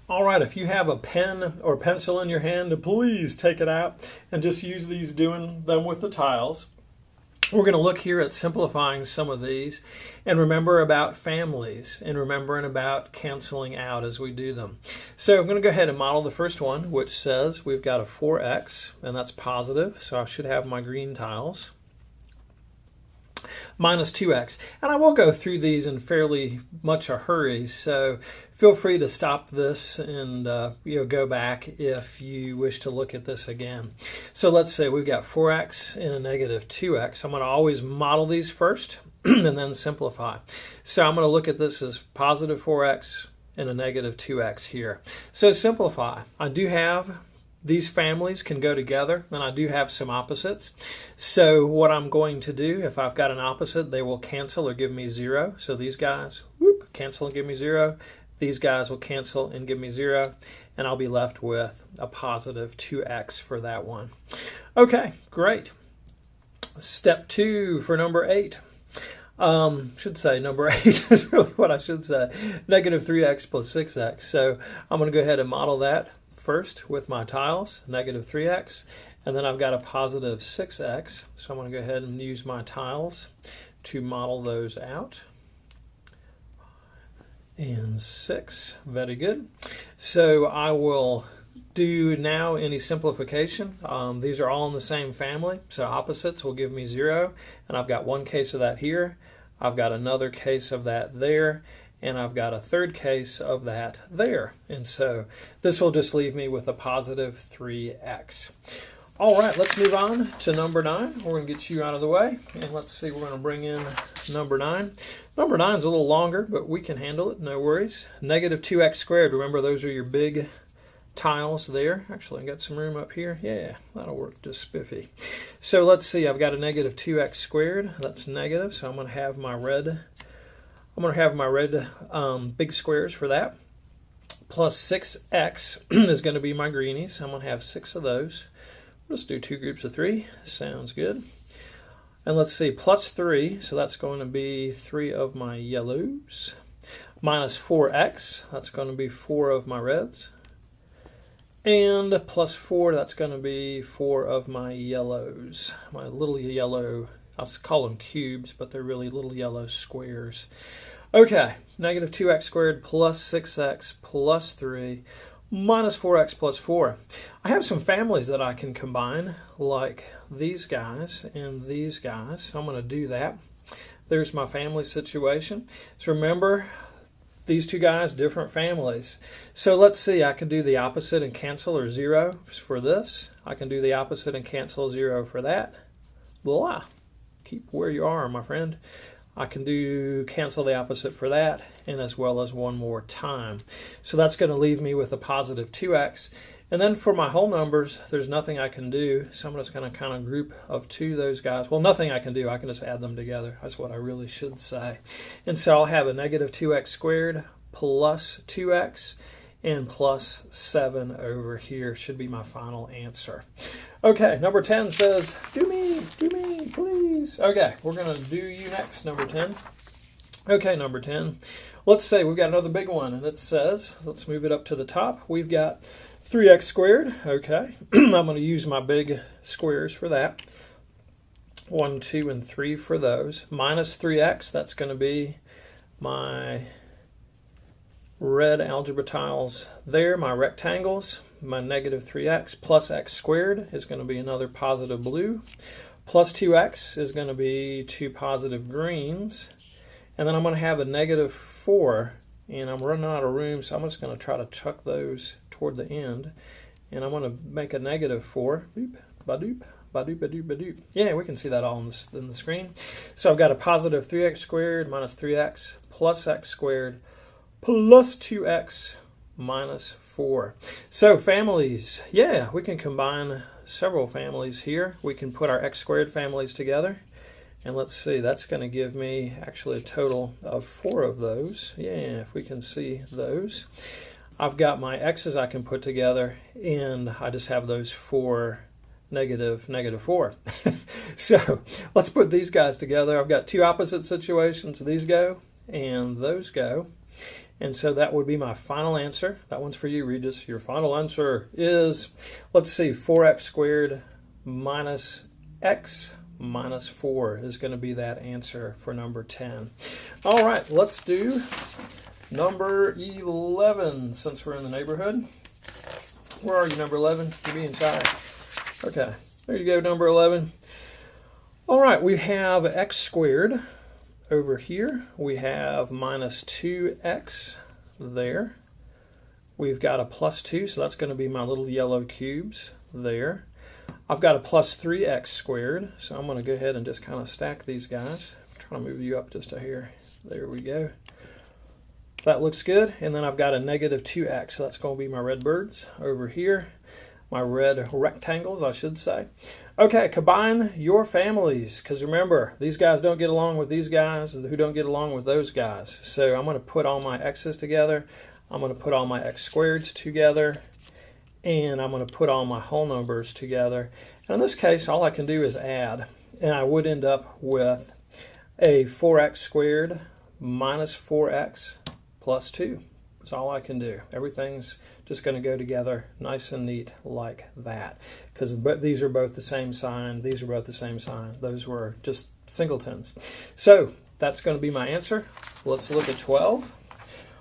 All right, if you have a pen or pencil in your hand, please take it out and just use these doing them with the tiles. We're going to look here at simplifying some of these and remember about families and remembering about canceling out as we do them. So I'm going to go ahead and model the first one, which says we've got a 4x, and that's positive, so I should have my green tiles, minus 2x. And I will go through these in fairly much a hurry, so feel free to stop this and go back if you wish to look at this again. So let's say we've got 4x and a negative 2x. I'm going to always model these first and then simplify. So I'm going to look at this as positive 4x and a negative 2x here. So simplify. I do have these families can go together, and I do have some opposites. So what I'm going to do, if I've got an opposite, they will cancel or give me 0. So these guys, whoop, cancel and give me 0. These guys will cancel and give me 0. And I'll be left with a positive 2x for that one. Okay, great. Step 2 for number 8. Should say number 8 is really what I should say. Negative 3x plus 6x. So I'm going to go ahead and model that first with my tiles, negative 3x, and then I've got a positive 6x, so I'm going to go ahead and use my tiles to model those out. And 6, very good. So I will do now any simplification. These are all in the same family, so opposites will give me 0, and I've got one case of that here, I've got another case of that there, and I've got a third case of that there. And so this will just leave me with a positive 3x. All right, let's move on to number 9. We're going to get you out of the way. And let's see, we're going to bring in number 9. Number 9 is a little longer, but we can handle it, no worries. Negative 2x squared. Remember, those are your big tiles there. Actually, I got some room up here. Yeah, that'll work just spiffy. So let's see, I've got a negative 2x squared. That's negative, so I'm going to have my red big squares for that. Plus 6x is going to be my greenies. I'm going to have 6 of those. Let's do 2 groups of 3. Sounds good. And let's see, plus 3, so that's going to be 3 of my yellows. Minus 4x, that's going to be 4 of my reds. And plus 4, that's going to be 4 of my yellows. My little yellow, I'll call them cubes, but they're really little yellow squares. Okay, negative 2x squared plus 6x plus 3 minus 4x plus 4. I have some families that I can combine, like these guys and these guys. So I'm going to do that. There's my family situation. So remember, these two guys, different families. So let's see, I can do the opposite and cancel, or 0 for this. I can do the opposite and cancel 0 for that. Blah. Keep where you are, my friend. I can do cancel the opposite for that, and as well as one more time. So that's going to leave me with a positive 2x. And then for my whole numbers, there's nothing I can do. So I'm just going to kind of group of 2 those guys. Well, nothing I can do. I can just add them together. That's what I really should say. And so I'll have a negative 2x squared plus 2x and plus 7 over here should be my final answer. Okay, number 10 says, do me, please. Okay, we're going to do you next, number 10. Okay, number 10. Let's say we've got another big one, and it says, let's move it up to the top. We've got 3x squared. Okay, I'm going to use my big squares for that. 1, 2, and 3 for those. Minus 3x, that's going to be my red algebra tiles there, my rectangles. My negative 3x plus x squared is going to be another positive blue. Plus 2x is going to be 2 positive greens. And then I'm going to have a negative 4, and I'm running out of room, so I'm just going to try to chuck those toward the end. And I'm going to make a negative 4. Doop, ba-doop, ba-doop, ba-doop, ba-doop. Yeah, we can see that all in the screen. So I've got a positive 3x squared minus 3x plus x squared plus 2x minus 4. So families, yeah, we can combine several families here. We can put our x squared families together. And let's see, that's going to give me actually a total of 4 of those. Yeah, if we can see those. I've got my x's I can put together, and I just have those 4 negative 4. So let's put these guys together. I've got 2 opposite situations. These go, and those go. And so that would be my final answer. That one's for you, Regis. Your final answer is, let's see, 4x squared minus x minus 4 is going to be that answer for number 10. All right, let's do number 11 since we're in the neighborhood. Where are you, number 11? You're being shy. Okay, there you go, number 11. All right, we have x squared over here. We have minus 2x there. We've got a plus 2, so that's going to be my little yellow cubes there. I've got a plus 3x squared, so I'm going to go ahead and just kind of stack these guys. I'm trying to move you up just a hair. There we go. That looks good. And then I've got a negative 2x, so that's going to be my red birds over here. My red rectangles, I should say. Okay, combine your families, because remember, these guys don't get along with these guys who don't get along with those guys. So I'm going to put all my x's together. I'm going to put all my x squareds together. And I'm going to put all my whole numbers together. And in this case, all I can do is add. And I would end up with a 4x squared minus 4x plus 2. That's all I can do. Everything's just going to go together nice and neat like that. Because these are both the same sign. These are both the same sign. Those were just singletons. So that's going to be my answer. Let's look at 12.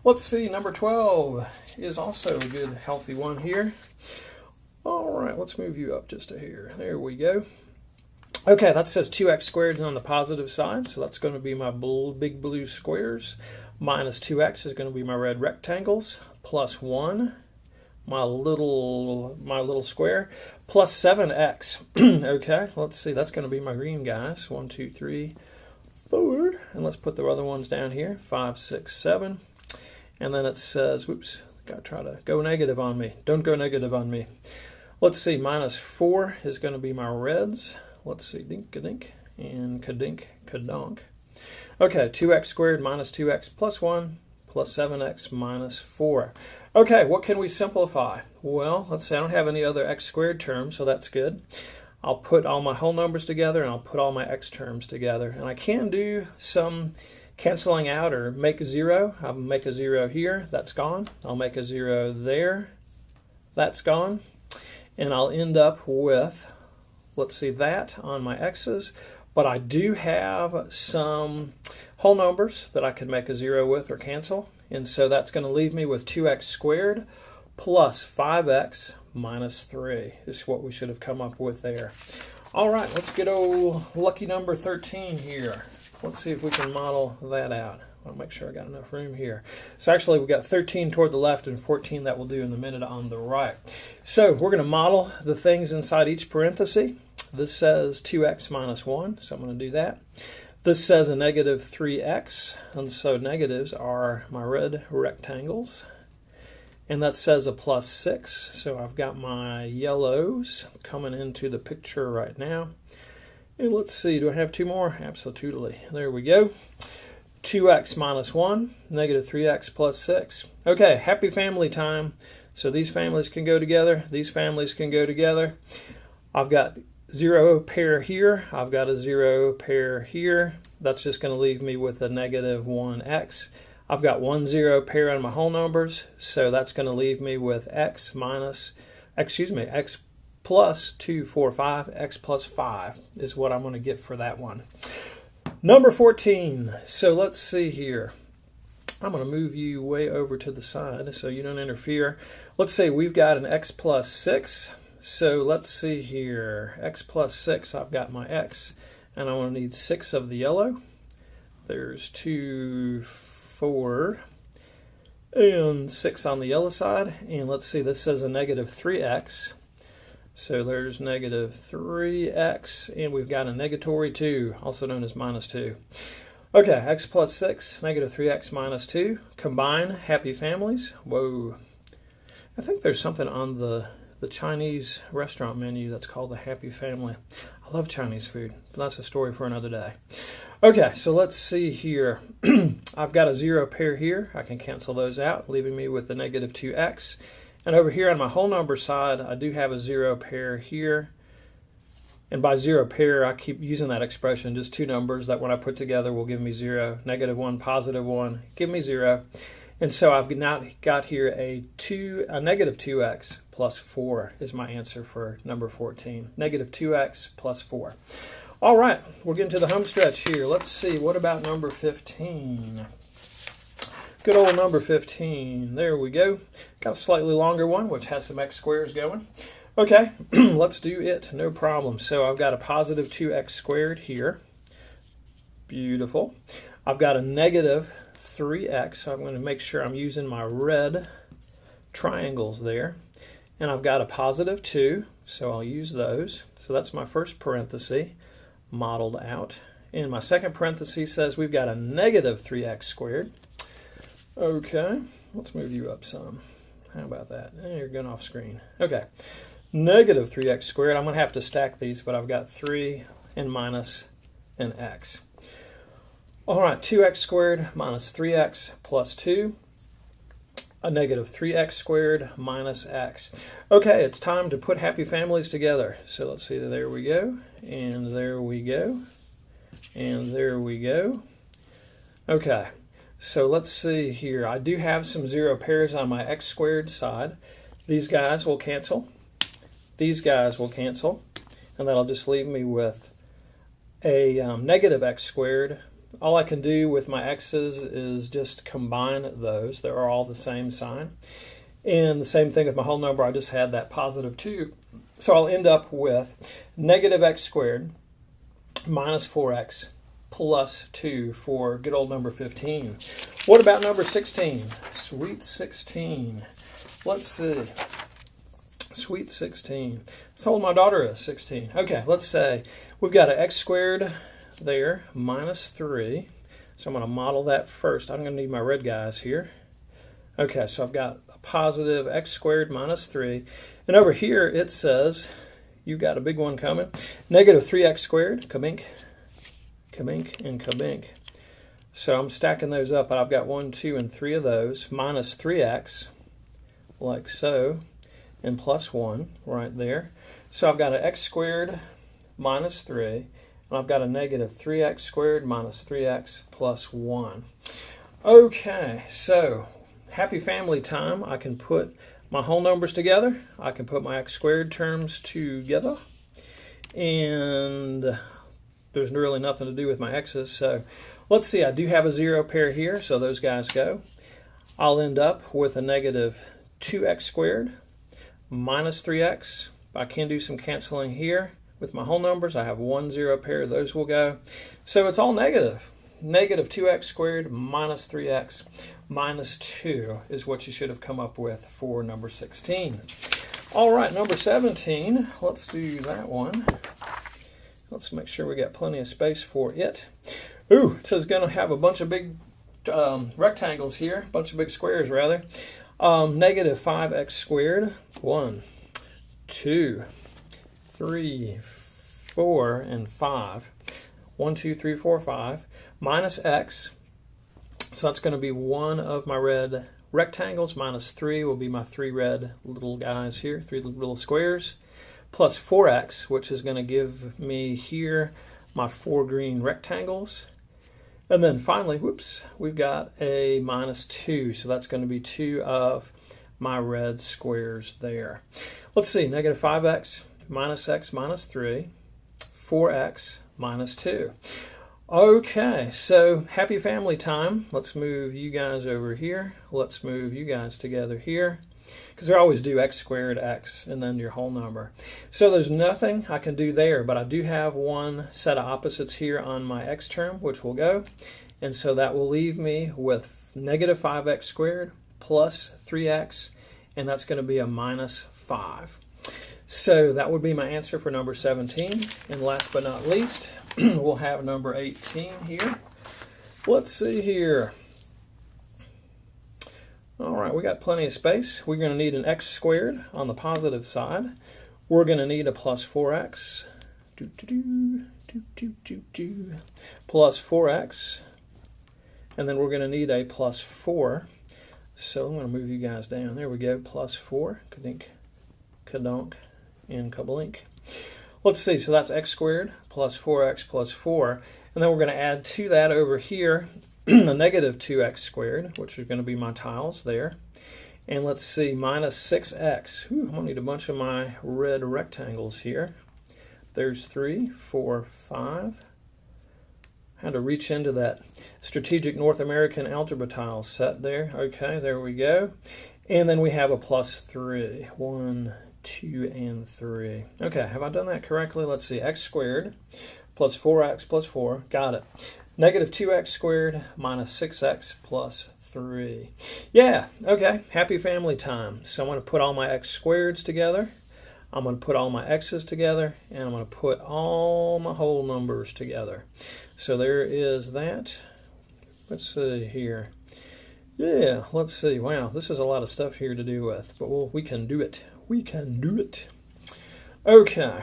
Let's see, number 12 is also a good, healthy one here. All right, let's move you up just a hair. There we go. Okay, that says 2x squared on the positive side, so that's going to be my big blue squares. Minus 2x is going to be my red rectangles. Plus 1, my little square. Plus 7x. Okay, let's see, that's going to be my green guys. 1, 2, 3, 4. And let's put the other ones down here. 5, 6, 7. And then it says, whoops, gotta try to go negative on me. Don't go negative on me. Let's see, minus 4 is going to be my reds. Let's see, dink-a-dink and ka-dink, ka-donk. Okay, 2x squared minus 2x plus 1 plus 7x minus 4. Okay, what can we simplify? Well, let's say I don't have any other x squared terms, so that's good. I'll put all my whole numbers together and I'll put all my x terms together. And I can do some canceling out or make a 0. I'll make a 0 here, that's gone. I'll make a 0 there, that's gone. And I'll end up with, let's see, that on my x's. But I do have some whole numbers that I could make a 0 with or cancel. And so that's going to leave me with 2x squared plus 5x minus 3 is what we should have come up with there. All right, let's get old lucky number 13 here. Let's see if we can model that out. I'll make sure I got enough room here. So actually we've got 13 toward the left and 14 that we'll do in a minute on the right. So we're going to model the things inside each parenthesis. This says 2x minus 1, so I'm going to do that. This says a negative 3x, and so negatives are my red rectangles. And that says a plus 6, so I've got my yellows coming into the picture right now. And let's see, do I have two more? Absolutely. There we go. 2x minus 1, negative 3x plus 6. Okay, happy family time. So these families can go together. These families can go together. I've got 0 pair here. I've got a 0 pair here. That's just going to leave me with a negative 1x. I've got 1 0 pair on my whole numbers. So that's going to leave me with x plus 2, 4, 5, x plus 5 is what I'm going to get for that one. Number 14. So let's see here. I'm going to move you way over to the side so you don't interfere. Let's say we've got an x plus 6. So let's see here. X plus 6, I've got my x, and I want to need 6 of the yellow. There's 2, 4, and 6 on the yellow side. And let's see, this says a negative 3x. So there's negative 3x, and we've got a negatory 2, also known as minus 2. Okay, x plus 6, negative 3x minus 2. Combine happy families. Whoa. I think there's something on the Chinese restaurant menu that's called the Happy Family. I love Chinese food, but that's a story for another day. Okay, so let's see here. I've got a 0 pair here. I can cancel those out, leaving me with the negative 2x. And over here on my whole number side, I do have a 0 pair here. And by 0 pair, I keep using that expression, just two numbers that when I put together will give me 0. Negative 1, positive 1, give me 0. And so I've now got here a negative 2x plus 4 is my answer for number 14. Negative 2x plus 4. All right, we're getting to the home stretch here. Let's see, what about number 15? Good old number 15. There we go. Got a slightly longer one, which has some x squares going. Okay, let's do it. No problem. So I've got a positive 2x squared here. Beautiful. I've got a negative 3x, so I'm going to make sure I'm using my red triangles there. And I've got a positive 2, so I'll use those. So that's my first parenthesis modeled out. And my second parenthesis says we've got a negative 3x squared. Okay, let's move you up some. How about that? You're going off screen. Okay, negative 3x squared. I'm going to have to stack these, but I've got 3 and minus an x. All right, 2x squared minus 3x plus 2. A negative 3x squared minus x. Okay, it's time to put happy families together. So let's see, there we go, and there we go, and there we go. Okay, so let's see here. I do have some zero pairs on my x squared side. These guys will cancel. These guys will cancel. And that'll just leave me with a negative x squared. All I can do with my x's is just combine those. They're all the same sign. And the same thing with my whole number. I just had that positive 2. So I'll end up with negative x squared minus 4x plus 2 for good old number 15. What about number 16? Sweet 16. Let's see. Sweet 16. That's how old my daughter is, 16. Okay, let's say we've got an x squared there, minus 3. So I'm going to model that first. I'm going to need my red guys here. Okay, so I've got a positive x squared minus 3. And over here it says, you got a big one coming, negative 3x squared, kabink, kabink, and kabink. So I'm stacking those up, but I've got 1, 2, and 3 of those, minus 3x, like so, and plus 1 right there. So I've got an x squared minus 3. And I've got a negative 3x squared minus 3x plus 1. Okay, so happy family time. I can put my whole numbers together. I can put my x squared terms together. And there's really nothing to do with my x's. So let's see, I do have a zero pair here, so those guys go. I'll end up with a negative 2x squared minus 3x. I can do some canceling here. With my whole numbers, I have 1 zero pair. Those will go. So it's all negative. Negative 2x squared minus 3x minus 2 is what you should have come up with for number 16. All right, number 17. Let's do that one. Let's make sure we got plenty of space for it. Ooh, it says going to have a bunch of big rectangles here, a bunch of big squares rather. Negative 5x squared. 1, 2, 3, 4, and 5. 1, 2, 3, 4, 5. Minus x. So that's going to be one of my red rectangles. Minus 3 will be my 3 red little guys here, 3 little squares. Plus 4x, which is going to give me here my 4 green rectangles. And then finally, whoops, we've got a minus 2. So that's going to be 2 of my red squares there. Let's see, negative 5x. Minus x minus 3, 4x minus 2. Okay, so happy family time. Let's move you guys over here. Let's move you guys together here. Because they always do x squared, x, and then your whole number. So there's nothing I can do there, but I do have one set of opposites here on my x term, which will go. And so that will leave me with negative 5x squared plus 3x, and that's going to be a minus 5. So that would be my answer for number 17. And last but not least, we'll have number 18 here. Let's see here. All right, we got plenty of space. We're going to need an x squared on the positive side. We're going to need a plus 4x. Plus 4x. And then we're going to need a plus 4. So I'm going to move you guys down. There we go, plus 4. Kadink, kadonk, and kablink. Let's see, so that's x squared plus 4x plus 4. And then we're going to add to that over here a negative 2x squared, which is going to be my tiles there. And let's see, minus 6x. I'm going to need a bunch of my red rectangles here. There's 3, 4, 5. I had to reach into that strategic North American algebra tile set there. Okay, there we go. And then we have a plus 3. 1, 2, and 3. Okay, have I done that correctly? Let's see, x squared plus 4x plus 4. Got it. Negative 2x squared minus 6x plus 3. Yeah, okay, happy family time. So I'm going to put all my x squareds together. I'm going to put all my x's together, and I'm going to put all my whole numbers together. So there is that. Let's see here. Yeah, let's see. Wow, this is a lot of stuff here to do with, but we can do it. We can do it. Okay.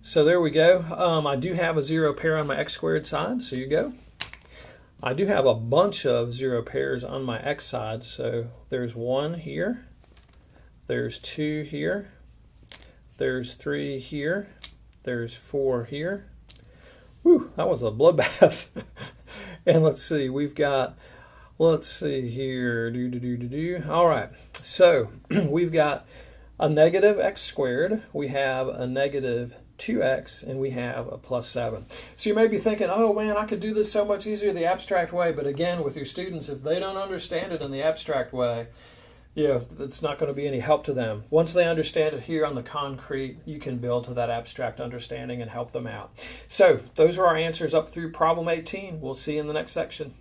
So there we go. I do have a 0 pair on my x squared side, so you go. I do have a bunch of 0 pairs on my x side, so there's 1 here, there's 2 here, there's 3 here, there's 4 here. Whew, that was a bloodbath. And let's see, we've got, let's see here, all right, so we've got a negative x squared, we have a negative 2x, and we have a plus 7. So you may be thinking, oh man, I could do this so much easier the abstract way. But again, with your students, if they don't understand it in the abstract way, it's not going to be any help to them. Once they understand it here on the concrete, you can build to that abstract understanding and help them out. So those are our answers up through problem 18. We'll see you in the next section.